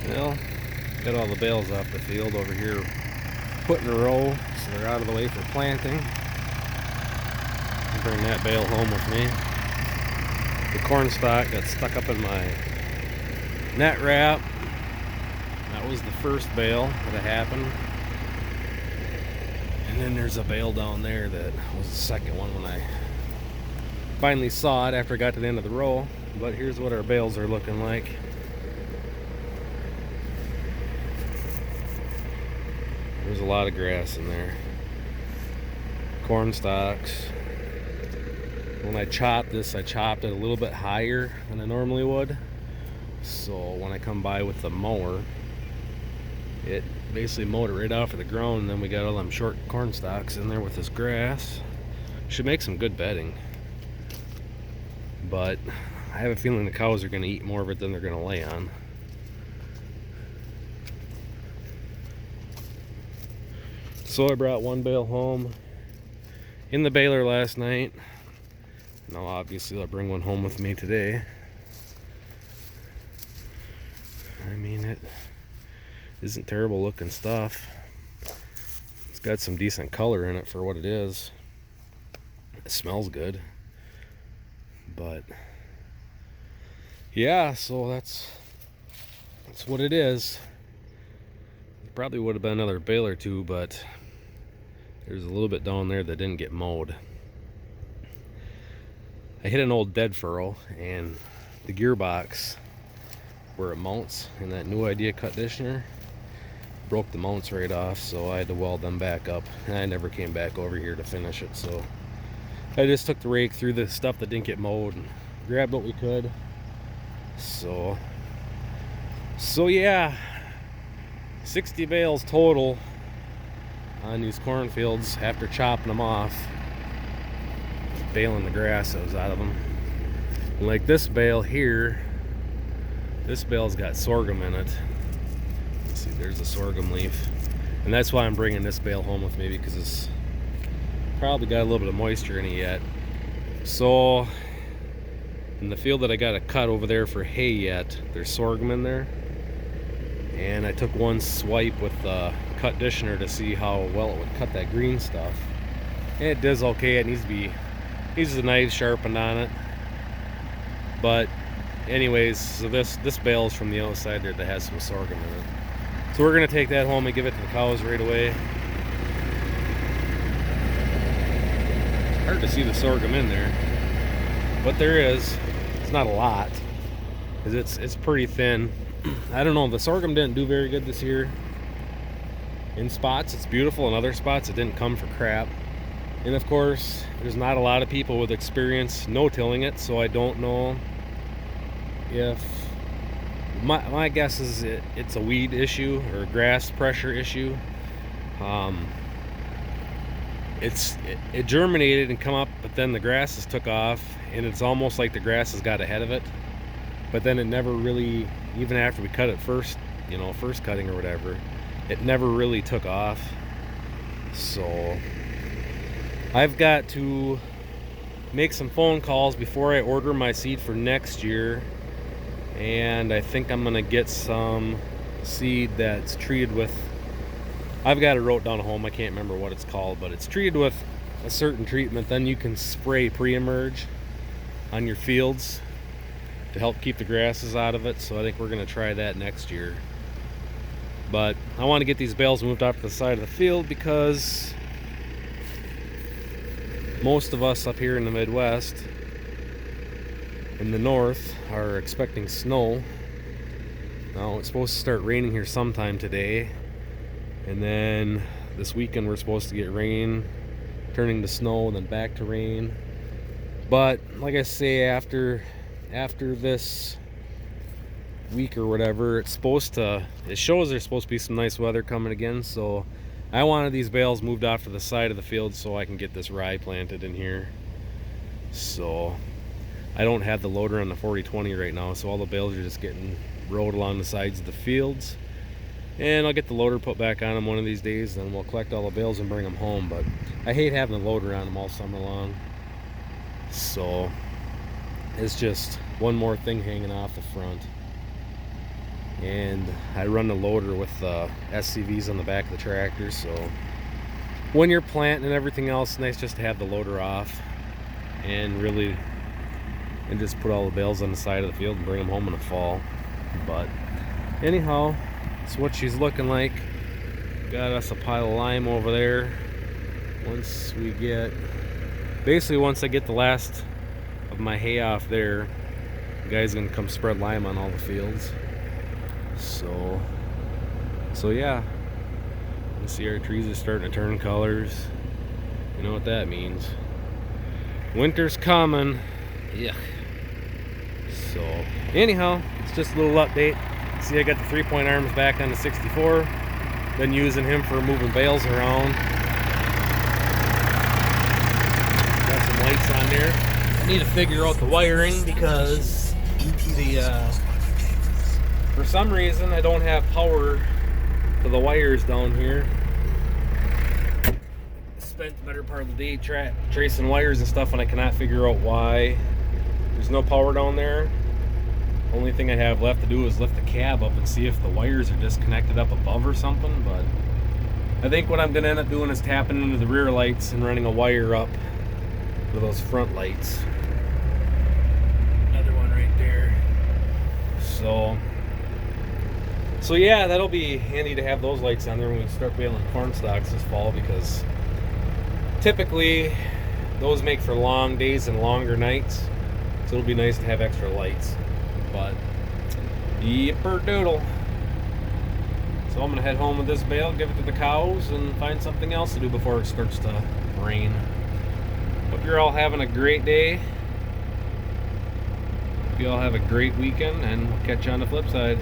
Well, got all the bales off the field over here, put in a row so they're out of the way for planting. I'll bring that bale home with me. The corn stalk got stuck up in my net wrap. That was the first bale that happened. And then there's a bale down there that was the second one when I finally saw it after I got to the end of the row. But here's what our bales are looking like. There's a lot of grass in there. Corn stalks. When I chopped this, I chopped it a little bit higher than I normally would. So when I come by with the mower, it basically mowed it right off of the ground, and then we got all them short corn stalks in there with this grass. Should make some good bedding. But I have a feeling the cows are going to eat more of it than they're going to lay on. So I brought one bale home in the baler last night. Now obviously I'll bring one home with me today. I mean, it isn't terrible looking stuff. It's got some decent color in it for what it is. It smells good. But yeah, so that's what it is. Probably would have been another bale or two, but there's a little bit down there that didn't get mowed. I hit an old dead furrow, and the gearbox where it mounts in that new idea conditioner broke the mounts right off, so I had to weld them back up, and I never came back over here to finish it. So I just took the rake through the stuff that didn't get mowed and grabbed what we could. So yeah, 60 bales total on these cornfields after chopping them off, baling the grass that was out of them. And like this bale here, this bale's got sorghum in it. Let's see, there's a sorghum leaf, and that's why I'm bringing this bale home with me, because it's probably got a little bit of moisture in it yet. So in the field that I got to cut over there for hay yet, there's sorghum in there, and I took one swipe with the conditioner to see how well it would cut that green stuff, and it does okay. It needs a knife sharpened on it, but anyways, so this bale is from the outside there that has some sorghum in it. So we're gonna take that home and give it to the cows right away. Hard to see the sorghum in there, but there is. It's not a lot, because it's pretty thin. I don't know, the sorghum didn't do very good this year. In spots it's beautiful, in other spots it didn't come for crap. And of course, there's not a lot of people with experience no-tilling it, so I don't know if my guess is it's a weed issue or a grass pressure issue. It germinated and come up, but then the grasses took off, and it's almost like the grasses got ahead of it. But then it never really, even after we cut it first, first cutting or whatever, it never really took off. So I've got to make some phone calls before I order my seed for next year, and I think I'm gonna get some seed that's treated with, I've got it wrote down at home, I can't remember what it's called, but it's treated with a certain treatment. Then you can spray pre-emerge on your fields to help keep the grasses out of it. So I think we're gonna try that next year. But I want to get these bales moved off to the side of the field, because most of us up here in the Midwest, in the north, are expecting snow. Now it's supposed to start raining here sometime today, and then this weekend we're supposed to get rain turning to snow and then back to rain. But like I say, after this week or whatever, it shows there's supposed to be some nice weather coming again. So I wanted these bales moved off to the side of the field so I can get this rye planted in here. So I don't have the loader on the 4020 right now, so all the bales are just getting rode along the sides of the fields, and I'll get the loader put back on them one of these days, then we'll collect all the bales and bring them home. But I hate having the loader on them all summer long, so it's just one more thing hanging off the front. and I run the loader with SCVs on the back of the tractor, so when you're planting and everything else, it's nice just to have the loader off and just put all the bales on the side of the field and bring them home in the fall. But anyhow, that's what she's looking like. Got us a pile of lime over there. Once I get the last of my hay off there, the guy's gonna come spread lime on all the fields. So yeah, you see our trees are starting to turn colors. You know what that means. Winter's coming. Yeah. So anyhow, it's just a little update. See, I got the 3-point arms back on the 64. Been using him for moving bales around. Got some lights on there. I need to figure out the wiring because for some reason I don't have power to the wires down here. Spent the better part of the day tracing wires and stuff, and I cannot figure out why there's no power down there. Only thing I have left to do is lift the cab up and see if the wires are disconnected up above or something. But I think what I'm gonna end up doing is tapping into the rear lights and running a wire up for those front lights. Another one right there. So yeah, that'll be handy to have those lights on there when we start baling corn stalks this fall, because typically those make for long days and longer nights. So it'll be nice to have extra lights. But yipper doodle. So I'm gonna head home with this bale, give it to the cows, and find something else to do before it starts to rain. Hope you're all having a great day. Hope you all have a great weekend, and we'll catch you on the flip side.